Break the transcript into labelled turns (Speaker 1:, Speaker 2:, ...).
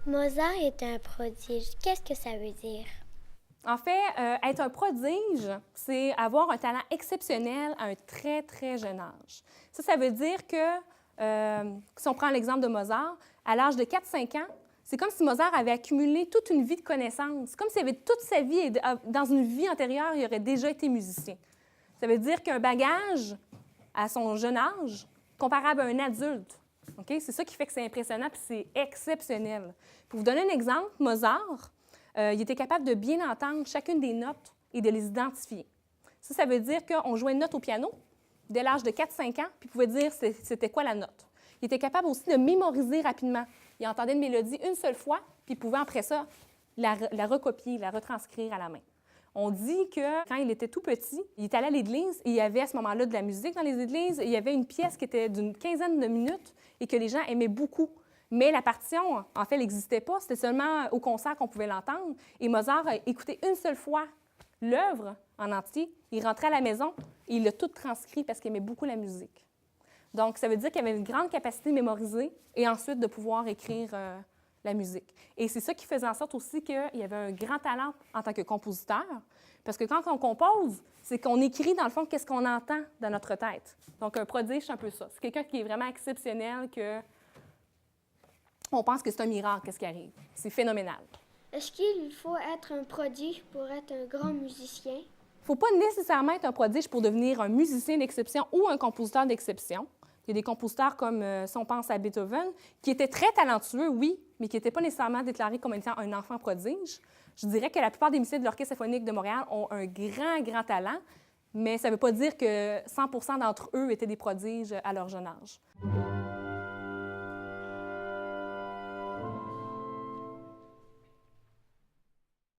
Speaker 1: Mozart est un prodige. Qu'est-ce que ça veut dire?
Speaker 2: En fait, être un prodige, c'est avoir un talent exceptionnel à un très, très jeune âge. Ça veut dire que, si on prend l'exemple de Mozart, à l'âge de 4-5 ans, c'est comme si Mozart avait accumulé toute une vie de connaissances, comme s'il avait toute sa vie, dans une vie antérieure, il aurait déjà été musicien. Ça veut dire qu'un bagage à son jeune âge, comparable à un adulte. Okay? C'est ça qui fait que c'est impressionnant et c'est exceptionnel. Pour vous donner un exemple, Mozart, il était capable de bien entendre chacune des notes et de les identifier. Ça veut dire qu'on jouait une note au piano dès l'âge de 4-5 ans, puis il pouvait dire c'était quoi la note. Il était capable aussi de mémoriser rapidement. Il entendait une mélodie une seule fois, puis il pouvait après ça la recopier, la retranscrire à la main. On dit que quand il était tout petit, il est allé à l'église et il y avait à ce moment-là de la musique dans les églises. Et il y avait une pièce qui était d'une quinzaine de minutes et que les gens aimaient beaucoup. Mais la partition, en fait, elle n'existait pas. C'était seulement au concert qu'on pouvait l'entendre. Et Mozart a écouté une seule fois l'œuvre en entier. Il rentrait à la maison et il l'a tout transcrit parce qu'il aimait beaucoup la musique. Donc, ça veut dire qu'il avait une grande capacité de mémoriser et ensuite de pouvoir écrire la musique. Et c'est ça qui faisait en sorte aussi qu'il y avait un grand talent en tant que compositeur. Parce que quand on compose, c'est qu'on écrit, dans le fond, qu'est-ce qu'on entend dans notre tête. Donc, un prodige, c'est un peu ça. C'est quelqu'un qui est vraiment exceptionnel, que on pense que c'est un miracle, qu'est-ce qui arrive. C'est phénoménal.
Speaker 1: Est-ce qu'il faut être un prodige pour être un grand musicien?
Speaker 2: Il ne faut pas nécessairement être un prodige pour devenir un musicien d'exception ou un compositeur d'exception. Il y a des compositeurs comme, si on pense à Beethoven, qui étaient très talentueux, oui, mais qui n'étaient pas nécessairement déclarés comme étant un enfant prodige. Je dirais que la plupart des musiciens de l'Orchestre symphonique de Montréal ont un grand, grand talent, mais ça ne veut pas dire que 100 d'entre eux étaient des prodiges à leur jeune âge.